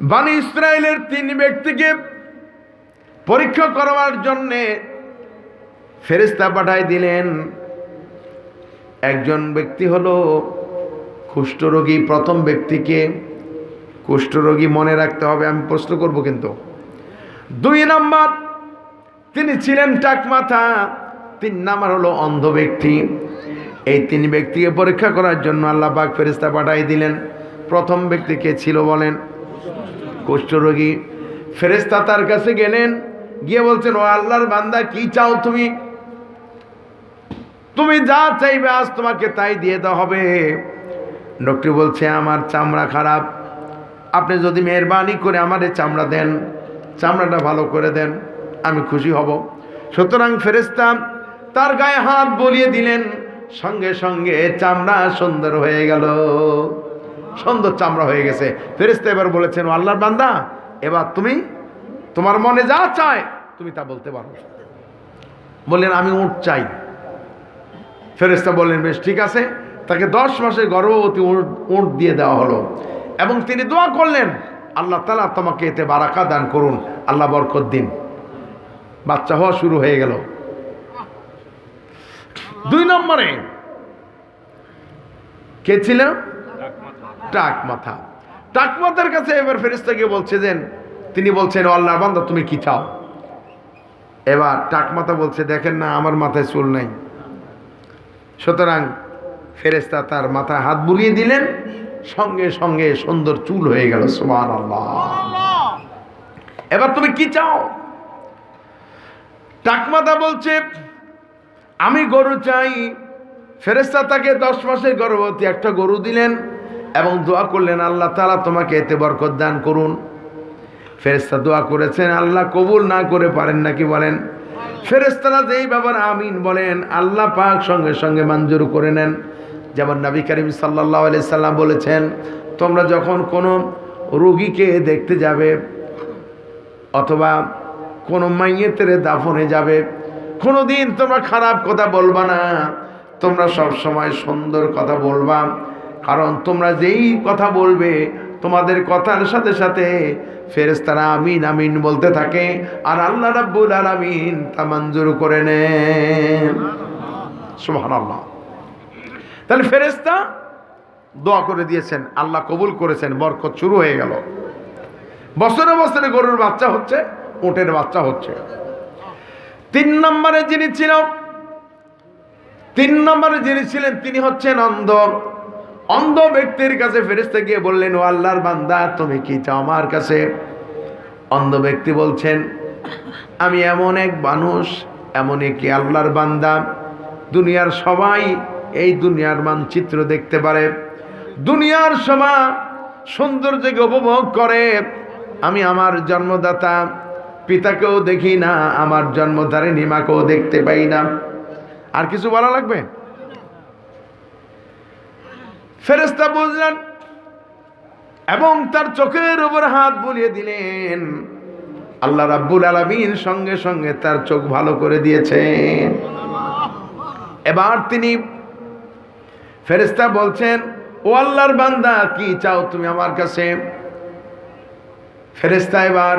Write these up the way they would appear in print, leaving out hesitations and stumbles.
বনি ইসরাইলের 3 ব্যক্তিকে পরীক্ষা করার জন্যে ফেরেশতা পাঠায় দিলেন। একজন ব্যক্তি হলো কুষ্ঠরোগী। প্রথম ব্যক্তিকে কুষ্ঠরোগী মনে রাখতে হবে, আমি প্রশ্ন করব কিন্তু। 2 নাম্বার তিনি ছিলেন টাক মাথা। 3 নাম্বার হলো অন্ধ ব্যক্তি। এই 3 ব্যক্তিকে পরীক্ষা করার জন্য আল্লাহ পাক ফেরেশতা পাঠায় দিলেন। প্রথম ব্যক্তি কে ছিল বলেন? কুষ্ঠরোগী। ফেরেশতা তার কাছে গেলেন, গিয়ে বলছেন, ও আল্লাহর বান্দা, কি চাও তুমি? তুমি যা চাইবে আজ তোমাকে তাই দিয়ে দেওয়া হবে। লোকটি বলছে, আমার চামড়া খারাপ, আপনি যদি মেহেরবানি করে আমার চামড়া দেন, চামড়াটা ভালো করে দেন, আমি খুশি হব। সুতরাং ফেরেশতা তার গায়ে হাত বুলিয়ে দিলেন, সঙ্গে সঙ্গে চামড়া সুন্দর হয়ে গেল, সুন্দর চামড়া হয়ে গেছে। ফেরেশতা এবার বলেছেন, ও আল্লাহর বান্দা, এবার তুমি তোমার মনে যা চায় তুমি তা বলতে পারো। বললেন, আমি উট চাই। ফেরেশতা বললেন, বেশ ঠিক আছে। তাকে 10 মাসের গর্ভবতী উট দিয়ে দেওয়া হলো এবং তিনি দোয়া করলেন, আল্লাহ তাআলা তোমাকে এতে বারাকা দান করুন, আল্লাহ বরকত দিন। বাচ্চা হওয়া শুরু হয়ে গেল। 2 নম্বরে কে ছিল? টাক মাথা। টাক মাথার কাছে এবার ফেরেশতা গিয়ে বলছে যে, তিনি বলছেন, ও আল্লাহর বান্দা, তুমি কি চাও? এবার টাক মাথা বলছে, দেখেন না আমার মাথায় চুল নাই। সুতরাং ফেরেশতা তার মাথায় হাত বুলিয়ে দিলেন, সঙ্গে সঙ্গে সুন্দর চুল হয়ে গেল। সুবহানাল্লাহ। এবার তুমি কি চাও? টাক মাথা বলছে, আমি গরু চাই। ফেরেশতা তাকে 10 মাসের গর্ভবতী একটা গরু দিলেন এবং দোয়া করলেন, আল্লাহ তাআলা তোমাকে এতে বরকত দান করুন। ফেরেশতা দোয়া করেছেন, আল্লাহ কবুল না করে পারেন নাকি বলেন? ফেরেশতারা যেই বাবার আমিন বলেন, আল্লাহ পাক সঙ্গে সঙ্গে মঞ্জুর করে নেন। যেমন নবী করিম সাল্লাল্লাহু আলাইহি সাল্লাম বলেছেন, তোমরা যখন কোনো রোগীকে দেখতে যাবে অথবা কোনো মাইয়েতের দাফনে যাবে, কোনোদিন তোমরা খারাপ কথা বলবা না, তোমরা সব সময় সুন্দর কথা বলবা। কারণ তোমরা যেই কথা বলবে, তোমাদের কথার সাথে সাথে ফেরেশতারা আমিন আমিন বলতে থাকে, আর আল্লাহ রাব্বুল আলামিন তা মঞ্জুর করে নেন। সুবহানাল্লাহ। তাহলে ফেরেশতা দোয়া করে দিয়েছেন, আল্লাহ কবুল করেছেন, বরকত শুরু হয়ে গেল। বছরে বছরে গরুর বাচ্চা হচ্ছে, উটের বাচ্চা হচ্ছে। 3 নম্বরে যিনি ছিলেন তিনি হচ্ছেন অন্ধ। অন্ধ ব্যক্তির কাছে ফেরেশতা গিয়ে বললেন, ও আল্লাহর বান্দা, তুমি কি চাও আমার কাছে? অন্ধ ব্যক্তি বলছেন, আমি এমন এক মানুষ, এমন কি আল্লাহর বান্দা, দুনিয়ার সবাই এই দুনিয়ার মানচিত্র দেখতে পারে, দুনিয়ার সবাই সৌন্দর্যকে উপভোগ করে, আমি আমার জন্মদাতা পিতাকেও দেখি না, আমার জন্মধারিণী মাকেও দেখতে পাই না। আর কিছু বলা লাগবে? ফেরেশতা বুঝলেন এবং তার চোখের উপর হাত বুলিয়ে দিলেন। আল্লাহ রাব্বুল আলামিন সঙ্গে সঙ্গে তার চোখ ভালো করে দিয়েছেন। এবার তিনি ফেরেশতা বলছেন, ও আল্লাহর বান্দা, কি চাও তুমি আমার কাছে? ফেরেশতা এবার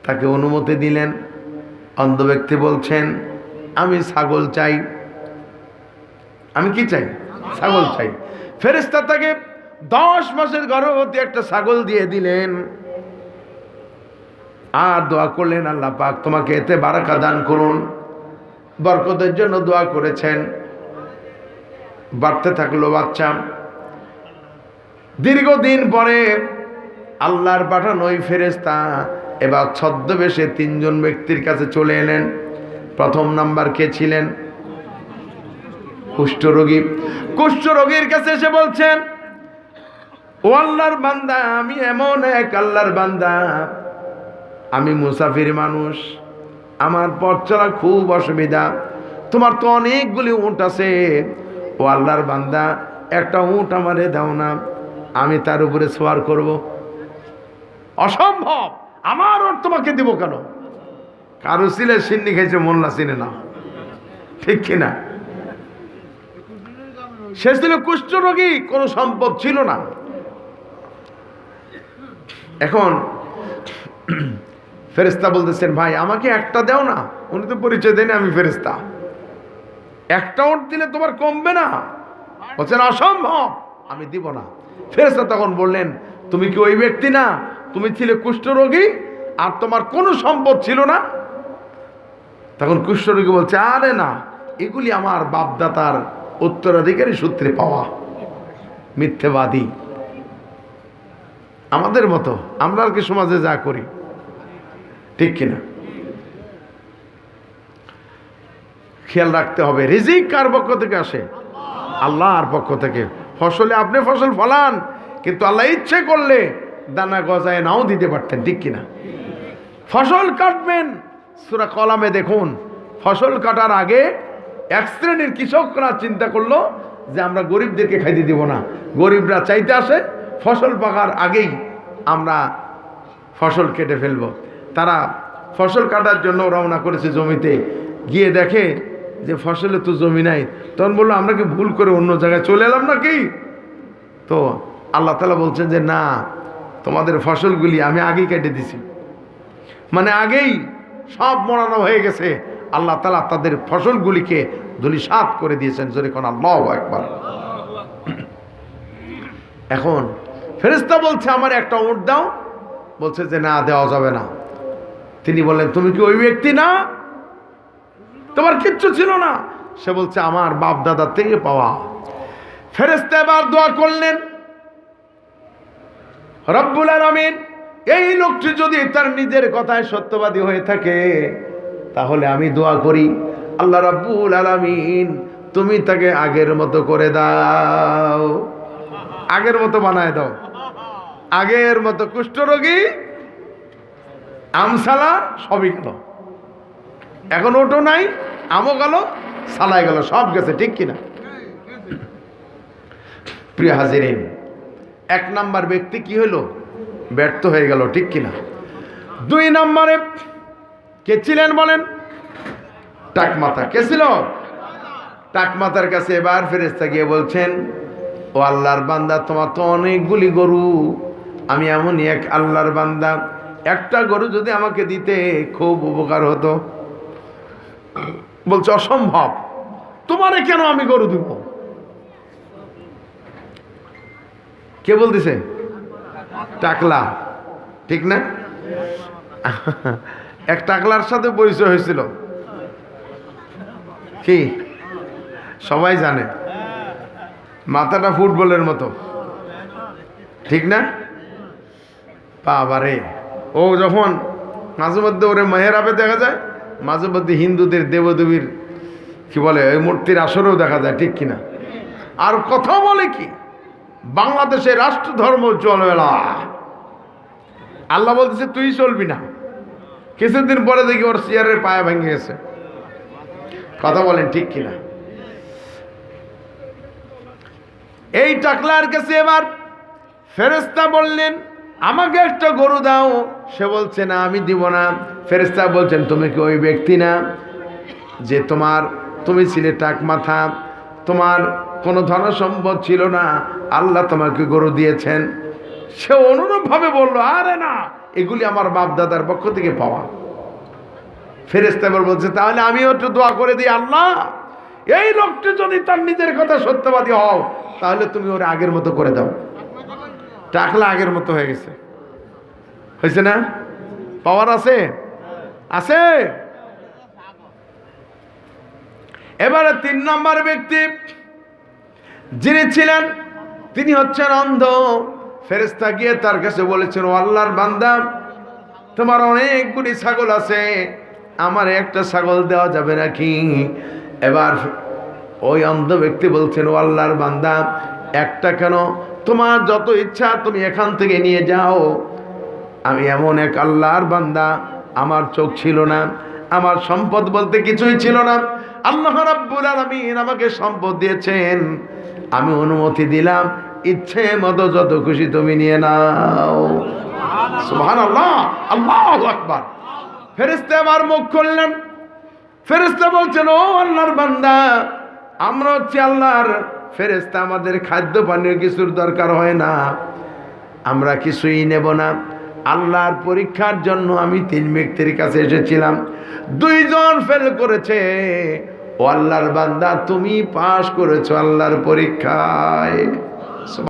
তাকে অনুমতি দিলেন। অন্ধ ব্যক্তি বলছেন, আমি ছাগল চাই। আমি কি চাই? ছাগল চাই। ফেরেশতা তাকে 10 মাসের গর্ভবতী একটা ছাগল দিয়ে দিলেন আর দোয়া করলেন, আল্লাহ পাক তোমাকে এতে বারাকা দান করুন। বরকতের জন্য দোয়া করেছেন। বাড়তে থাকলো বাচ্চা। দীর্ঘদিন পরে আল্লাহর পাঠানো ওই ফেরেশতা এবার ছদ্মবেশে 3 জন ব্যক্তির কাছে চলে এলেন। প্রথম নাম্বার কে ছিলেন? কুষ্ঠরোগী। কুষ্ঠরোগীর কাছে এসে বলছেন, ও আল্লাহর বান্দা, আমি এমন এক আল্লাহর বান্দা, আমি মুসাফির মানুষ, আমার পথ চলা খুব অসুবিধা, তোমার তো অনেকগুলি উট আছে, ও আল্লাহর বান্দা, একটা উট আমারে দাও না, আমি তার উপরে সওয়ার করব। অসম্ভব, আমার উট তোমাকে দিব কেন? কারো ছিলে সিন্নি খাইছে, মোল্লা চিনে না, ঠিক কিনা? সে ছিল কুষ্ঠরোগী, কোনো সম্পদ ছিল না। এখন ফেরেশতা বলতেছেন, ভাই আমাকে একটা দাও না। উনি তো পরিচয় দেন আমি ফেরেশতা, একটা ওট দিলে তোমার কমবে না। বলছেন অসম্ভব, আমি দিব না। ফেরেশতা তখন বললেন, তুমি কি ওই ব্যক্তি না? তুমি ছিলে কুষ্ঠরোগী আর তোমার কোনো সম্পদ ছিল না। তখন কুষ্ঠরোগী বলছে, আরে না, এগুলি আমার বাপদাতার উত্তরাধিকারী সূত্রে পাওয়া। মিথ্যেবাদী, আমাদের মতো আমরা আর কি সমাজে যা করি, ঠিক কিনা? খেয়াল রাখতে হবে, রিজিক কার পক্ষ থেকে আসে? আল্লাহর পক্ষ থেকে। ফসলে আপনি ফসল ফলান, কিন্তু আল্লাহ ইচ্ছে করলে দানা গজায় নাও দিতে পারতেন, ঠিক কিনা? ফসল কাটবেন, সূরা কলামে দেখুন, ফসল কাটার আগে এক শ্রেণীর কৃষকরা চিন্তা করলো যে আমরা গরিবদেরকে খাইতে দিব না, গরিবরা চাইতে আসে, ফসল পাকার আগেই আমরা ফসল কেটে ফেলব। তারা ফসল কাটার জন্য রওনা করেছে জমিতে, গিয়ে দেখে যে ফসলে তো জমি নাই। তখন বললো, আমরা কি ভুল করে অন্য জায়গায় চলে এলাম নাকি? তো আল্লাহ তাআলা বলছেন যে না, তোমাদের ফসলগুলি আমি আগেই কেটে দিছি, মানে আগেই সব মরানো হয়ে গেছে। আল্লাহ তাআলা তাদের ফসলগুলিকে ধূলিসাৎ করে দিয়েছেন। জোরে কোন আল্লাহু আকবার। এখন ফেরেশতা বলছে, আমার একটা উট দাও। বলছে যে না, দেওয়া যাবে না। তিনি বললেন, তুমি কি ওই ব্যক্তি না? তোমার কিচ্ছু ছিল না। সে বলছে, আমার বাপ দাদার থেকে পাওয়া। ফেরেশতা এবার দোয়া করলেন, রব্বুল আলামিন, এই লোকটি যদি তার নিজের কথায় সত্যবাদী হয়ে থাকে, তাহলে আমি দোয়া করি, আল্লাহ রাব্বুল আলামিন তুমি তাকে আগের মতো করে দাও, আগের মতো বানায় দাও। আগের মতো কুষ্ঠরোগী, আমসালা সবই গেল, এখন ওটো নাই, আমও গেল, সালাই গেল, সব গেছে, ঠিক কিনা? প্রিয় হাজিরিন, এক নাম্বার ব্যক্তি কি হলো? ব্যর্থ হয়ে গেল, ঠিক কিনা? দুই নম্বরে কে ছিলেন বলেন? টাকমাথা। কে ছিল? টাকমাথার কাছে এবার ফেরেশতা গিয়ে বলছেন, ও আল্লাহর বান্দা, তোমার তো অনেকগুলি গরু, আমি এমনই এক আল্লাহর বান্দা, একটা গরু যদি আমাকে দিতে খুব উপকার হতো। বলছে অসম্ভব, তোমারে কেন আমি গরু দিব? কে বলতেছে? টাকলা, ঠিক না? এক টাকলার সাথে পরিচয় হয়েছিল, কি সবাই জানে, মাথাটা ফুটবলের মতো, ঠিক না? বাবারে, ও যখন মাঝে মধ্যে ওরে মেহরাবে দেখা যায়, মাঝে মধ্যে হিন্দুদের দেবদেবীর কি বলে ওই মূর্তির আসরেও দেখা যায়, ঠিক কিনা? আর কথা বলে কি, বাংলাদেশে রাষ্ট্র ধর্ম চলবে না। আল্লাহ বলতেছে তুই চলবি না। কিছুদিন পরে দেখি ওর চেয়ারের পায়া ভেঙে গেছে। কথা বলেন, ঠিক কিনা? এই টাকলার কাছে এবার ফেরেশতা বললেন, আমাকে একটা গরু দাও। সে বলছে না, আমি দিব না। ফেরেশতা বলছেন, তুমি কি ওই ব্যক্তি না যে তুমি ছিলে টাকমাথা, তোমার কোনো ধন সম্পদ ছিল না, আল্লাহ তোমাকে গরু দিয়েছেন? সে অনুরূপভাবে বলল, আরে না, এগুলি আমার বাপ দাদার পক্ষ থেকে পাওয়া। ফেরেশতা এবার বলছে, তাহলে আমিও একটু দোয়া করে দিই, আল্লাহ এই লোকটি যদি তার নিজের কথা সত্যবাদী হও, তাহলে তুমি ওর আগের মতো করে দাও। টাকলা আগের মতো হয়ে গেছে, হয়েছে না? পাওয়ার আছে, আছে। এবারে তিন নম্বর ব্যক্তি যিনি ছিলেন, তিনি হচ্ছেন অন্ধ। ফেরেশতা গিয়ে তার কাছে বলেছেন, ও আল্লাহর বান্দা, তোমার অনেকগুলি ছাগল আছে, আমার একটা ছাগল দেওয়া যাবে নাকি? এবার ওই অন্ধ ব্যক্তি বলছেন, ও আল্লাহর বান্দা, একটা কেন, তোমার যত ইচ্ছা তুমি এখান থেকে নিয়ে যাও। আমি এমন এক আল্লাহর বান্দা, আমার চোখ ছিল না, আমার সম্পদ বলতে কিছুই ছিল না, আল্লাহ রাব্বুল আলামিন আমাকে সম্পদ দিয়েছেন, আমি অনুমতি দিলাম, ইচ্ছে মতো যত খুশি তুমি নিয়ে নাও। সুবহানাল্লাহ, আল্লাহু আকবার। ফেরেশতা আমার মুখ খুললেন। ফেরেশতা বলছেন, ও আল্লাহর বান্দা, আমরা হচ্ছে আল্লাহর ফেরেশতা, আমাদের খাদ্য পানীয় কিছুর দরকার হয় না, আমরা কিছুই নেব না, আল্লাহর পরীক্ষার জন্য আমি 3 ব্যক্তির কাছে এসেছিলাম, 2 জন ফেল করেছে। ও আল্লাহর বান্দা, তুমি পাস করেছো আল্লাহর পরীক্ষায়।